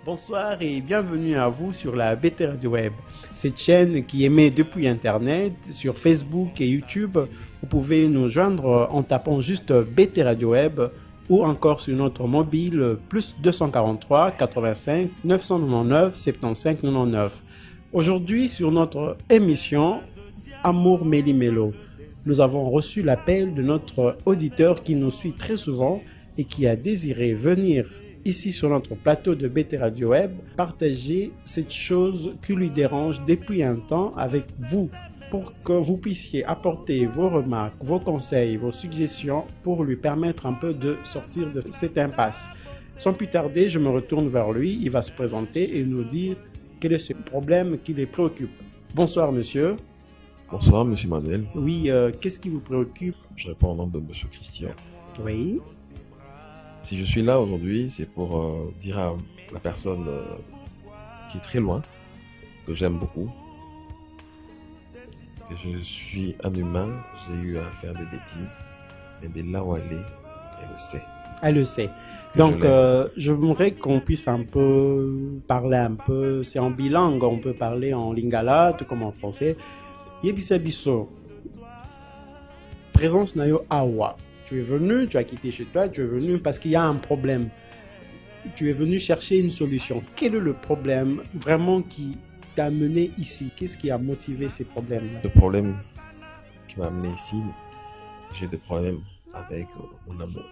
Bonsoir et bienvenue à vous sur la BT Radio Web. Cette chaîne qui émet depuis Internet, sur Facebook et YouTube, vous pouvez nous joindre en tapant juste BT Radio Web ou encore sur notre mobile plus 243 85 999 75 99. Aujourd'hui sur notre émission Amour Méli-Mélo, nous avons reçu l'appel de notre auditeur qui nous suit très souvent et qui a désiré venir ici sur notre plateau de BT Radio Web, partager cette chose qui lui dérange depuis un temps avec vous, pour que vous puissiez apporter vos remarques, vos conseils, vos suggestions pour lui permettre un peu de sortir de cette impasse. Sans plus tarder, je me retourne vers lui, il va se présenter et nous dire quel est ce problème qui les préoccupe. Bonsoir monsieur. Bonsoir monsieur Manuel. Oui, qu'est-ce qui vous préoccupe? Je réponds au nom de monsieur Christian. Oui. Si je suis là aujourd'hui, c'est pour dire à la personne qui est très loin, que j'aime beaucoup, que je suis un humain, j'ai eu à faire des bêtises, mais de là où elle est, elle le sait. Elle le sait. Donc, je voudrais qu'on puisse un peu parler un peu, c'est en bilingue, on peut parler en lingala, tout comme en français. Yebisa biso, présence na yo awa. Tu es venu, tu as quitté chez toi, tu es venu parce qu'il y a un problème. Tu es venu chercher une solution. Quel est le problème vraiment qui t'a amené ici? Qu'est-ce qui a motivé ces problèmes-là? Le problème qui m'a amené ici, j'ai des problèmes avec mon amour.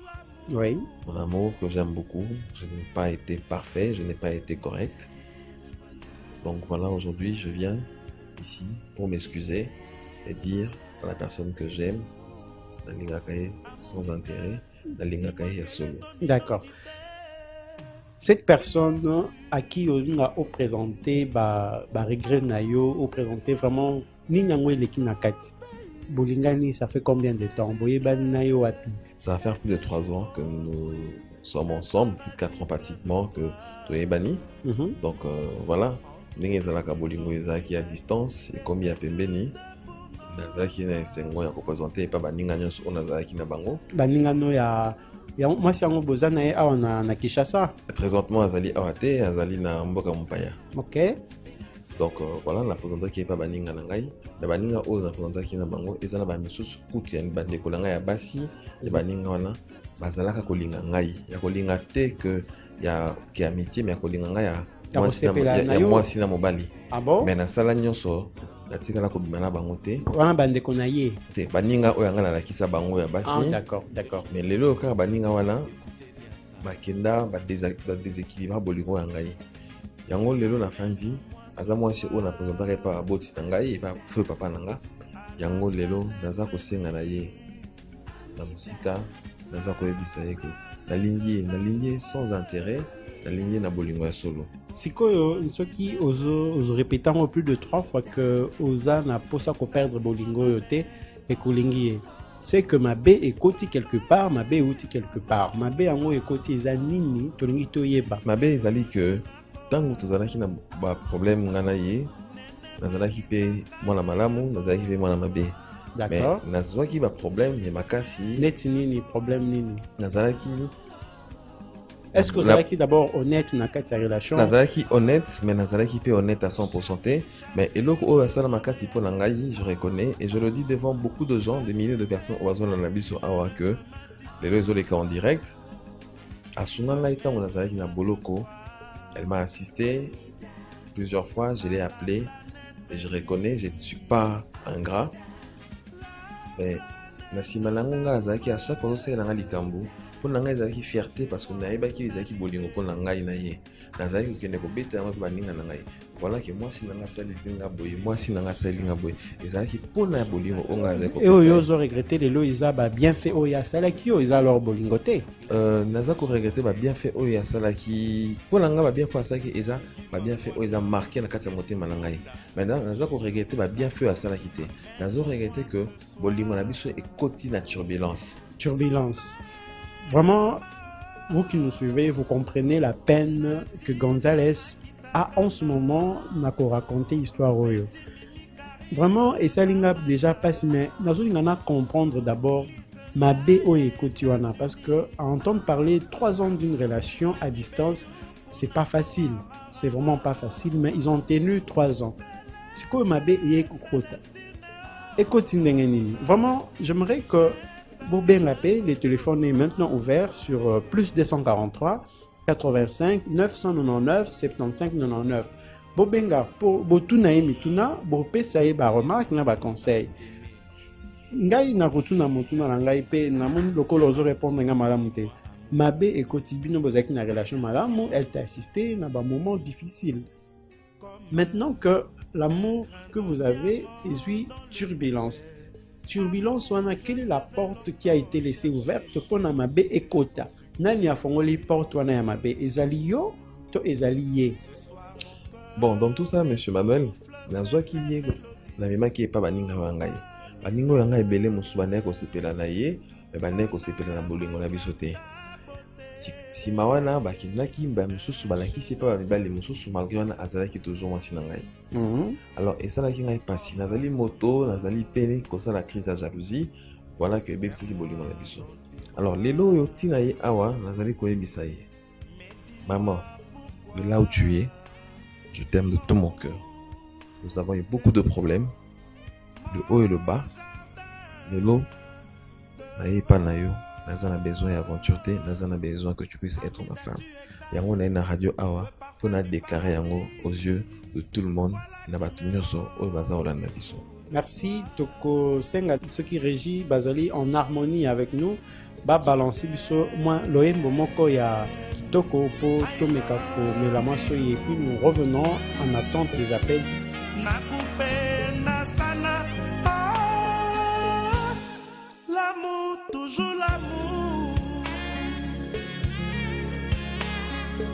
Oui. Mon amour que j'aime beaucoup, je n'ai pas été parfait, je n'ai pas été correct. Donc voilà, aujourd'hui, je viens ici pour m'excuser et dire à la personne que j'aime, sans intérêt, d'accord. Cette personne à qui on a présenté regret nayo, ou présenté vraiment Bolingani, ça fait combien de temps? Ça va faire plus de 3 ans que nous sommes ensemble, plus de 4 ans pratiquement que Toyebani. Donc voilà, Bolingo à distance et comme il y a Pembeni. Nazaki na esengo ya représenter pa baninga nyonso o nazaki na bango. Baninga no ya mwasi yango bozana ye awa na Kinshasa. Présentement azali awa te, azali na mboka mopaya. OK. Donc voilà, na présentaki pa baninga na ngai. Na baninga o na présentaki na bango ezala ba misusu kutu ya bandeko na ngai ya basi, ya baninga wana bazalaka kolinga ngai. Ya kolinga te que ya ki amitié, mais ya kolinga ngai ya mwasi na mobali. Ah bon? Mais na sala nyonso natikala kobimana bango te wana bandeko na ye te baninga oyo anga nalakisa bango ya basi. D'accord. Mais lelo kaka baninga wana bakenda badeséquilibre bolingo ya ngai yango lelo na fandi aza mwasi oyo na présentaka epa aboti na ngai epa feu papa na nga yango lelo naza kosenga na ye na mosika naza koyebisa ye ko nalingi ye sans intérêt, nalingi ye na bolingo ya solo. Sikoyo soki ozo répétant plus de 3 fois que oza na posa ko perdre bolingo yote et kolingi, c'est que mabe ekoti quelque part, mabe outi quelque part, mabe yango ekoti eza nini tolingi toyeba. Mabe ezali que tango tozalaki na ba problème ngana ye nazalaki pe mwana malamu, nazalaki pe mwana mabe. D'accord. Mais nazwaki ba problème mais makasi neti nini problème nini nazalaki. Est-ce que vous êtes d'abord honnête dans cette relation? Nazalaki honnête, mais nazalaki pas honnête à 100%. Mais eloko oyo asala makasi pour nangai, je reconnais et je le dis devant beaucoup de gens, des milliers de personnes au bazon na biso awa que les réseaux les cas en direct. Asuna ngai tango nazalaki na boloko, elle m'a assisté plusieurs fois, je l'ai appelé et je reconnais, je ne suis pas ingrat. Mais nasima nango nga nazalaki à chaque fois osala nanga likambo. Pour nanga ezalaki fierté parce que naebaki ezalaki bolingo pour nanga na ye nazalaki kokende kobeta yango baninga na ngai voilà que moi si nanga sali tinga boye moi si nanga sali nga boye ezalaki pour na bolingo onga azako et oyo zo regretter lelo iza ba bien fait oya salaki o iza leur bolingo te naza ko regretter ba bien fait oya salaki pour nanga ba bien fait asalaki eza ba bien fait oya marqué na kati ya motema na ngai maintenant naza ko regretter ba bien fait asalaki te nazo regretter que bolingo na biso ekoti na turbulence. Vraiment, vous qui nous suivez, vous comprenez la peine que Gonzalez a en ce moment pour raconter l'histoire. Vraiment, et ça n'a déjà passé, mais nous allons comprendre d'abord ma B.O. et Kotiwana, parce que à entendre parler 3 ans d'une relation à distance, c'est pas facile. C'est vraiment pas facile, mais ils ont tenu 3 ans. C'est quoi ma bé et Ekokota? Vraiment, j'aimerais que Bobin Lapé, le téléphone est maintenant ouvert sur plus 243 85 999 75 99. Bobenga pour Botuna et Mituna, Bopé Saïe ba remarque na ba conseil. Ngai na kotuna motuna na ngai pe na moni lokolo ozo répondre nga malamu te. Mabe et Kotibino bozaki na relation malamu, elle t'a assisté na ba moments difficiles. Maintenant que l'amour que vous avez est turbulence. Turbulence, quelle est la porte qui a été laissée ouverte pour Namabe et Kota? Nani a fongoli porte wana ya mabe ezali yo to ezali ye? Bon, dans tout ça, monsieur Manuel, nazwa ki ye na mema ki pa baninga wangai. Baningo yanga ebele musu banaye ko sepela na ye, banaye ko sepela na bolingo na biso te. Si mawana bakindaki ba mususu balakisi pa babali mususu malgré wana azalaki toujours mwasi na ngai. Alors esalaki ngai pasi nazali moto nazali pene kosala crise ya jalousie, voilà que ebebisaki bolingo na biso. Alors lelo yo tina ye awa nazali koyebisa ye. Maman, de là où tu es, je t'aime de tout mon cœur. Nous avons eu beaucoup de problèmes, le haut et le bas. Lelo naye pa na yo. Nazana besoin d'aventure, Nazana besoin que tu puisses être ma femme. Yango na radio awa pour na déclarer yango aux yeux de tout le monde na batunyoso o baza olanda biso. Merci Toko Senga, ce qui régit Bazali en harmonie avec nous. Ba balancer biso moi loyembo moko ya Toko po tomeka ko melama soyi et puis nous revenons en attente des appels. L'amour, toujours l'amour.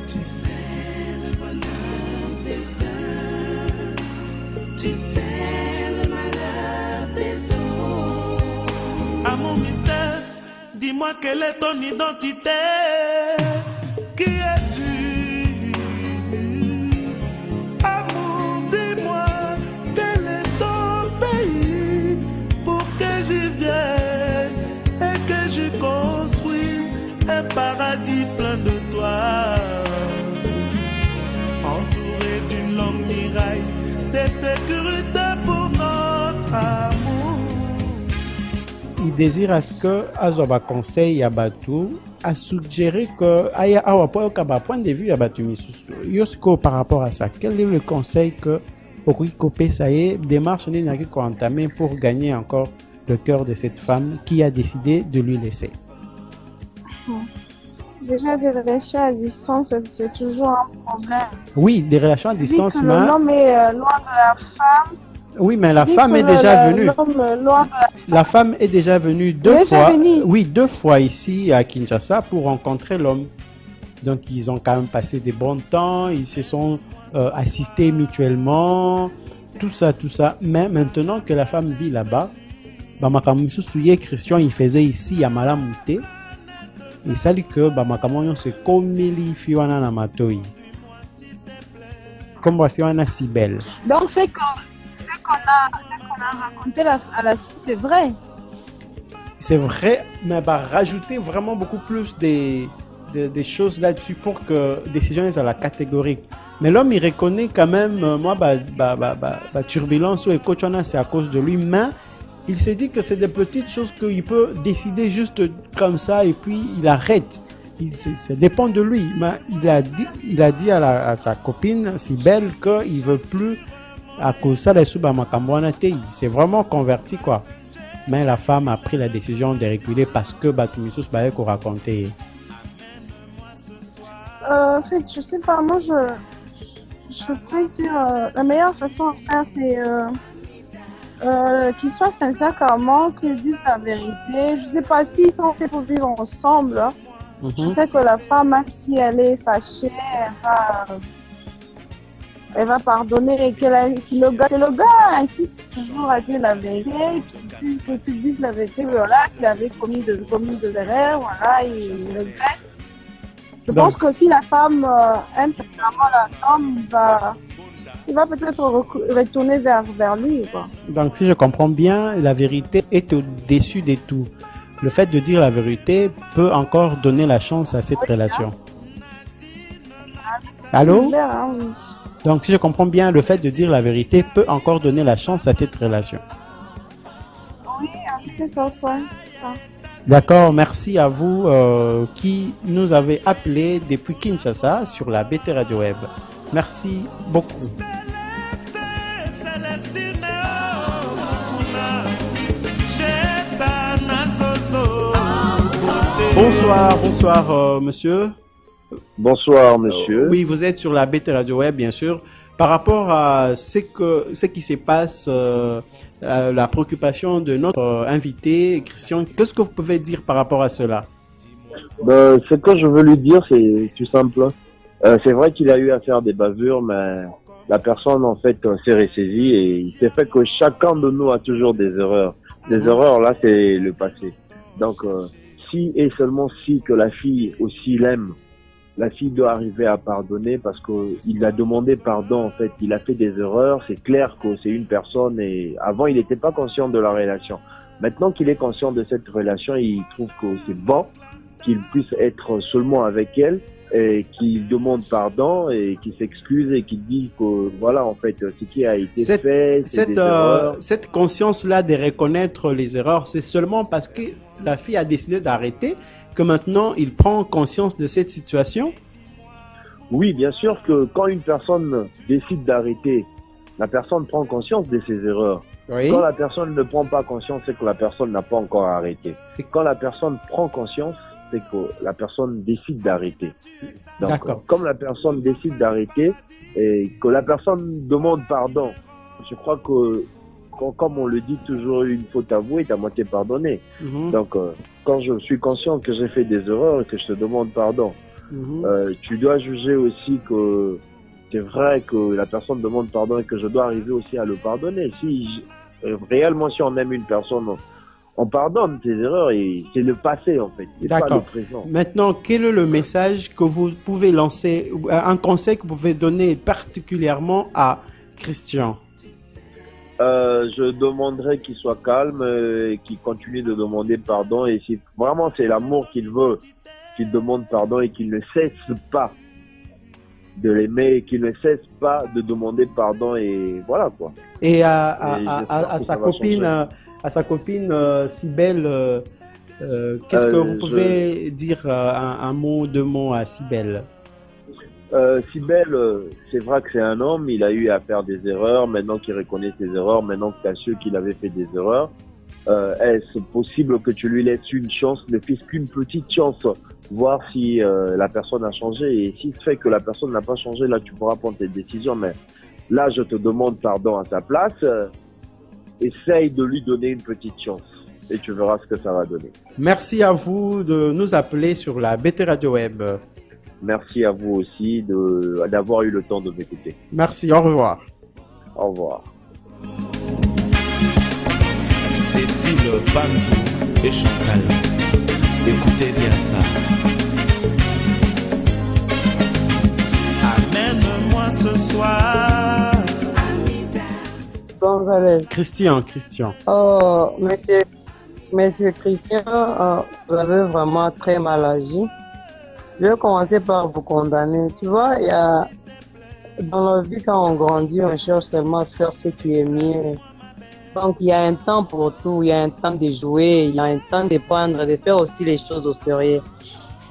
Tu fais le bonheur des uns, tu fais le malheur des autres. À mon mystère, dis-moi quelle est ton identité. Qui es-tu? Amour, dis-moi quel est ton pays pour que j'y vienne et que je construise un paradis plein de toi, entouré d'une longue muraille de sécurité pour notre amour. Il désire à ce que Azoba conseille à Batu à suggérer que aya awa point de vue à Batu misusu. Yosko par rapport à ça, quel est le conseil que Okiko Pesaye démarche n'est qu'à entamer pour gagner encore le cœur de cette femme qui a décidé de lui laisser? Déjà, des relations à distance, c'est toujours un problème. Oui, des relations à distance, mais l'homme est loin de la femme. Oui, mais la femme est déjà venue. La femme est déjà venue deux fois. Oui, 2 fois ici à Kinshasa pour rencontrer l'homme. Donc ils ont quand même passé des bons temps, ils se sont assistés mutuellement, tout ça. Mais maintenant que la femme vit là-bas, Christian il faisait ici à Malamouté. Il s'agit que Bamakamoyon se komeli fiwana na matoi. Comme fiwana si belle. Donc c'est qu'on a raconté à la fille, c'est vrai. C'est vrai, mais rajouter vraiment beaucoup plus des choses là-dessus pour que la décision soit la catégorique. Mais l'homme il reconnaît quand même, moi, turbulence ou écochana c'est à cause de lui, mais il s'est dit que c'est des petites choses qu'il peut décider juste comme ça et puis il arrête. Ça dépend de lui. Mais il a dit à sa copine, si belle, qu'il ne veut plus à cause ça, c'est vraiment converti quoi. Mais la femme a pris la décision de reculer parce que Batumisus Bayeko racontait. En fait, je sais pas, moi je pourrais dire la meilleure façon de faire c'est qu'ils soient sincères carrément, qu'ils disent la vérité. Je sais pas s'ils sont faits pour vivre ensemble. Je sais que la femme, même si elle est fâchée, elle va pardonner, que le gars insiste toujours à dire la vérité, qu'il dise la vérité, voilà, qu'il avait commis des erreurs, voilà, il regrette. Je pense que si la femme aime sincèrement l'homme, il va peut-être retourner vers lui, quoi. Donc si je comprends bien, la vérité est au-dessus de tout. Le fait de dire la vérité peut encore donner la chance à cette relation. Allô? Super, hein, oui. Donc, si je comprends bien, le fait de dire la vérité peut encore donner la chance à cette relation. Oui, en quelque sorte, ouais, c'est ça. D'accord, merci à vous qui nous avez appelé depuis Kinshasa sur la BT Radio Web. Merci beaucoup. Bonsoir, monsieur. Bonsoir, monsieur. Oui, vous êtes sur la BT Radio Web, bien sûr. Par rapport à ce qui se passe, la préoccupation de notre invité, Christian, qu'est-ce que vous pouvez dire par rapport à cela? Ce que je veux lui dire, c'est tout simple. C'est vrai qu'il a eu à faire des bavures, mais la personne, en fait, s'est ressaisie et il s'est fait que chacun de nous a toujours des erreurs. Les erreurs, là, c'est le passé. Donc, si et seulement si que la fille aussi l'aime, la fille doit arriver à pardonner parce qu'il a demandé pardon, en fait. Il a fait des erreurs. C'est clair que c'est une personne et avant, il n'était pas conscient de la relation. Maintenant qu'il est conscient de cette relation, il trouve que c'est bon qu'il puisse être seulement avec elle et qu'il demande pardon et qu'il s'excuse et qu'il dit que voilà, en fait, ce qui a été fait, c'est des erreurs. Cette conscience-là de reconnaître les erreurs, c'est seulement parce que la fille a décidé d'arrêter que maintenant il prend conscience de cette situation? Oui, bien sûr que quand une personne décide d'arrêter, la personne prend conscience de ses erreurs. Oui. Quand la personne ne prend pas conscience, c'est que la personne n'a pas encore arrêté. Et quand la personne prend conscience, c'est que la personne décide d'arrêter. Donc, comme la personne décide d'arrêter et que la personne demande pardon, je crois que comme on le dit toujours, une faute avouée est à moitié pardonnée. Donc, quand je suis conscient que j'ai fait des erreurs et que je te demande pardon, tu dois juger aussi que c'est vrai que la personne demande pardon et que je dois arriver aussi à le pardonner. Si réellement, si on aime une personne, on pardonne ses erreurs et c'est le passé en fait, c'est pas le présent. Maintenant, quel est le message que vous pouvez lancer, un conseil que vous pouvez donner particulièrement à Christian? Je demanderais qu'il soit calme et qu'il continue de demander pardon. Et si vraiment c'est l'amour qu'il veut, qu'il demande pardon et qu'il ne cesse pas de l'aimer et qu'il ne cesse pas de demander pardon et voilà quoi. Et à sa copine Cybèle, qu'est-ce que vous pouvez dire un mot, deux mots à Cybèle? Cybèle, c'est vrai que c'est un homme, il a eu à faire des erreurs, maintenant qu'il reconnaît ses erreurs, maintenant que tu as su qu'il avait fait des erreurs, est-ce possible que tu lui laisses une chance, ne fais qu'une petite chance, voir si la personne a changé, et s'il se fait que la personne n'a pas changé, là tu pourras prendre tes décisions, mais là je te demande pardon à sa place, essaye de lui donner une petite chance, et tu verras ce que ça va donner. Merci à vous de nous appeler sur la BT Radio Web. Merci à vous aussi d'avoir eu le temps de m'écouter. Merci, au revoir. Au revoir. Cécile Bandou et Chantal, écoutez bien ça. Amène-moi ce soir. Gonzalez. Christian. Oh, monsieur Christian, vous avez vraiment très mal agi. Je vais commencer par vous condamner. Tu vois, il y a, dans la vie, quand on grandit, on cherche seulement à faire ce qui est mieux. Donc, il y a un temps pour tout. Il y a un temps de jouer, il y a un temps de prendre, de faire aussi les choses au sérieux.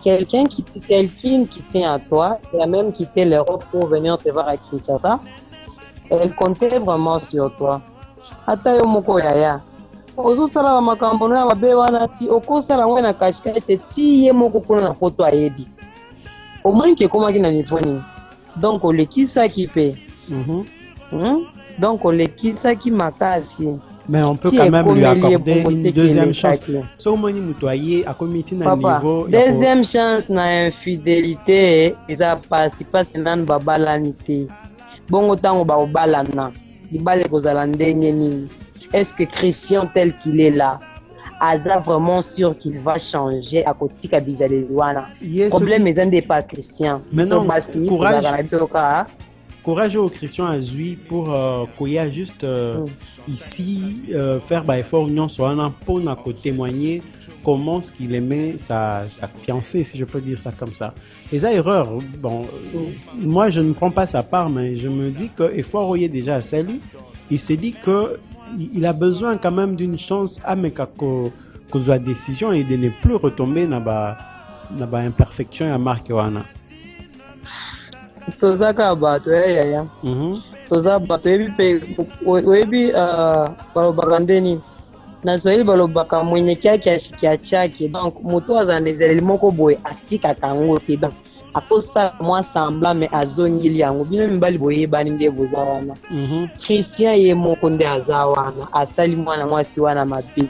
Quelqu'un qui tient à toi, qui a même quitté l'Europe pour venir te voir à Kinshasa, elle comptait vraiment sur toi. Ata yo moko yaya. Ozosala ba makambo na mabe wana ti okosala ngwe na kashikashi ti ye moko kuna na poto ayebi. Au moins que comment qui na niveau ni. Donc on le kisa qui paie. Donc on le kisa qui makasi. Mais on peut quand même lui accorder une deuxième chance. Papa, deuxième chance na infidélité, eza pasi nan babalanité. Bongo tango ba obalana. Libale kozala ndenge nini. Est-ce que Christian tel qu'il est là, Aza vraiment sûr qu'il va changer à côté de Bizalewana? Le problème est pas Christian. Maintenant, courage au Christian Azui pour qu'il y a juste ici faire bah, effort union sur un pour témoigner comment ce qu'il aimait sa fiancée, si je peux dire ça comme ça. Et ça, erreur, bon, moi je ne prends pas sa part, mais je me dis qu'il faut envoyer déjà à salut. Il s'est dit qu'il a besoin quand même d'une chance à mes la décision et de ne plus retomber dans la imperfection à marque wana. Tozaka bato ya toza bato webi balobaka ndeni na Swahili balobaka mwenye kyake ashikia chake, donc moto aza na ezaleli moko boye atikaka yango te, donc akosala mwa semblant mais azongeli yango. Bino mibali boyebani nde boza wana. Christian ye moko nde aza wana asali mwana mwasi wana mabe.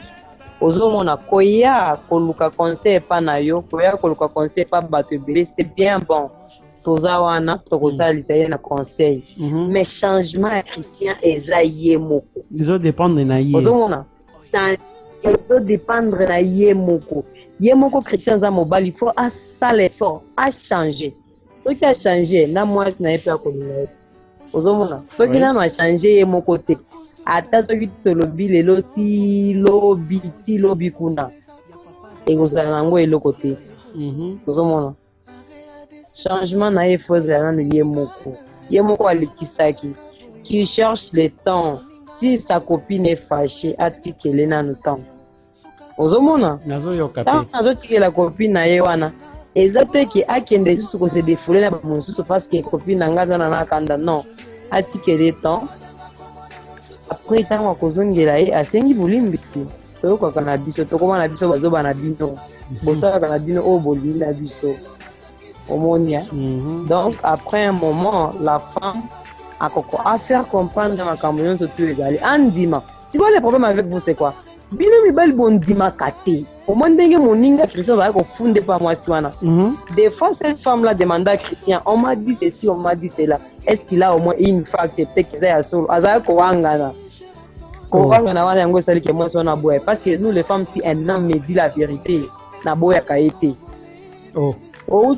Ozomona koya koluka conseil epa na yo, koya koluka conseil epa bato ebele, c'est bien bon. Toza wana tokosalisa ye na conseil, mais changement ya Christian eza ye moko. Ils ont dépendre na ye. Ozomona ça doit dépendre na ye moko. Ye moko Christian za mobali, il faut asala effort à changer. Soki a changer na mwasi na ye pe akolinga ye. Ozomona soki nano a changer ye moko te, ata soki tolobi lelo ti lobi kuna ekozala nango eloko te. Ozomona changement na ye faut ezala nano ye moko alekisaki qui cherche le temps. Si sa copine est fâchée, atikele nanu temps. Ozomona nazotikela la copine na ye wana eza te ki akende susu ko se défouler na bamosusu parce que copine na ngaza na nakanda, non, atikele temps. Après ntango akozongela ye asengi bolimbisi toyokaka na biso, tokoma na biso bazoba na bino, bosalaka na bino oyo bolingi na biso, omonia. Donc après un moment la femme à faire comprendre dans la camion surtout égalé andima. Tu vois le problème avec vous c'est quoi? Bino mibali bondima kate. Au moins ndenge moninga Christian va ko funde pas moi si wana. Des fois cette femme là demande à Christian, on m'a dit ceci, on m'a dit cela. Est-ce qu'il a au moins une fois accepté qu'ils aient à solo? Azaka ko wangana. Ko wangana wana yango sali ke moi sona boye parce que nous les femmes si un homme me dit la vérité na boya kaete. Oh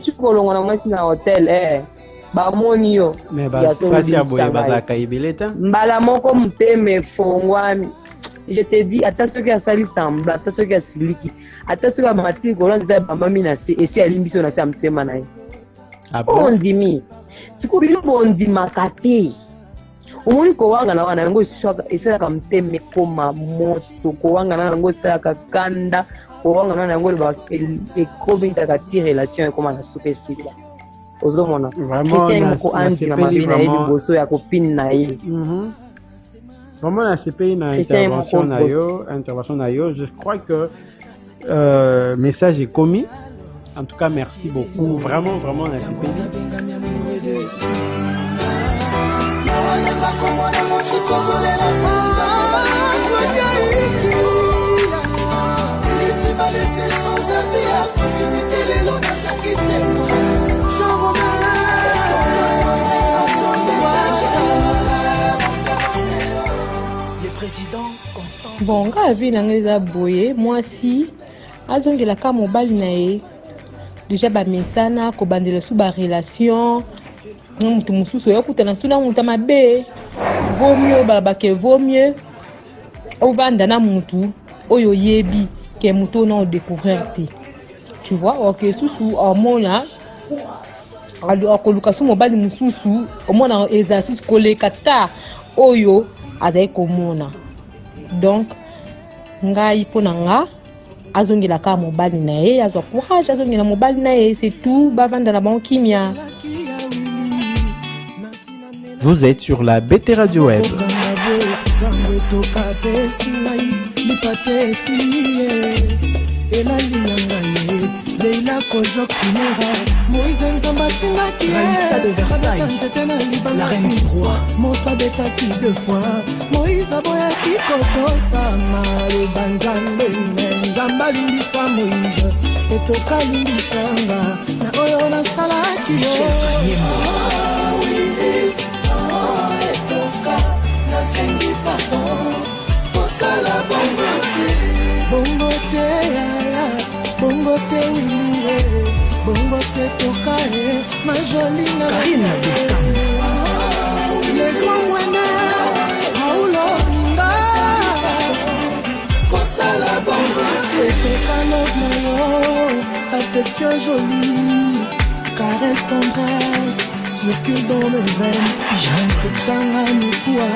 tu kolonga na moi si na hôtel bamoni yo mais basi ya boye bazaka ibeleta mbala moko muteme fongwami. Je te dis ata soki asali semblant, ata soki asiliki, ata soki amati kolanda bamami na se esi alimbiso na se amtema na ye. Ondimi sikubilo bondimaka te. Omoni kowanga na wana yango esalaka mteme koma moto, kowanga na yango esalaka kanda, kowanga na yango ekomisaka ti relation ekoma na suka esila. Ozomona Christian moko andi na mabe na ye liboso ya copine na ye. Vraiment la CPI na intervention na yo, je crois que message est commis. En tout cas merci beaucoup, vraiment la CPI. Bon, nga vi na ngeza boye mwasi azongelaka mobali na ye déjà bamesana kobandela su barelation mutu mosusu oyokutana suna mutu mabe vaut mieux balabake vaut mieux ovanda na mutu oyo yebi ke mutu ona odécouvrir te, tu vois. Ok susu omona akoluka su mobali mosusu omona exercice koleka ta oyo azali komona. Donc ngai pona nga azongela ka mobali na ye, azwa courage azongela mobali na ye, c'est tout, bavanda na bango kimia. Vous êtes sur la BT Radio Web. Leila Kozo Kimera, Moïse Nzambatingaki, Raïssa de Versailles, la reine du roi, Mosa Betaki deux fois, Moïse Aboyaki Koto Sama, le Banjambe, Nzamba Lindisa Moïse, Etoka Lindisanga, Naoyo Nasalaki, Etoka, Nasengi Pardon, Posala Bongo Bongo te Bongo te toka ma jolie na Karina affection jolie, caresse tendresse, circule dans mes veines. J'aime mikuwa,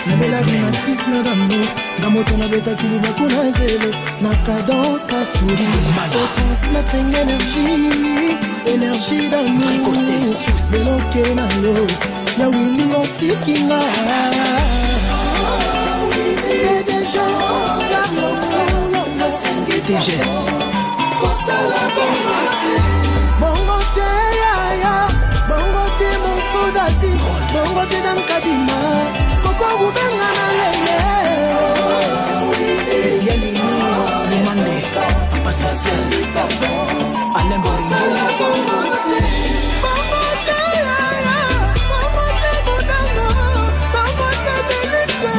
nabela vinasis na damu, na moto na beta kiliba kuna zelo, na cadence à sourire. Te transmettre une énergie d'amour, meloke na yo, ya wili otikinga. Tes gestes. Bongo te yaya, bongo te mon fodati, bongo te dan kabima, koko ubenga na lele. Yeli ni mande, pasase, Alain Boringo. Bongo te yaya, bongo te bodango, bongo te delika,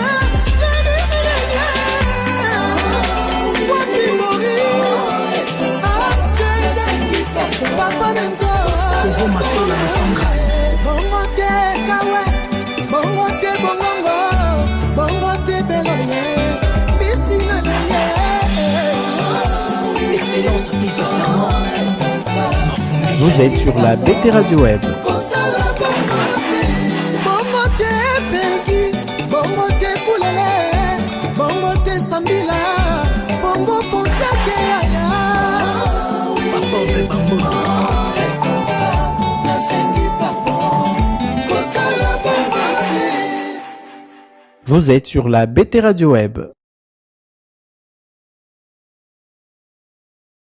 Vous êtes sur la BT Radio Web. Vous êtes sur la BT Radio Web.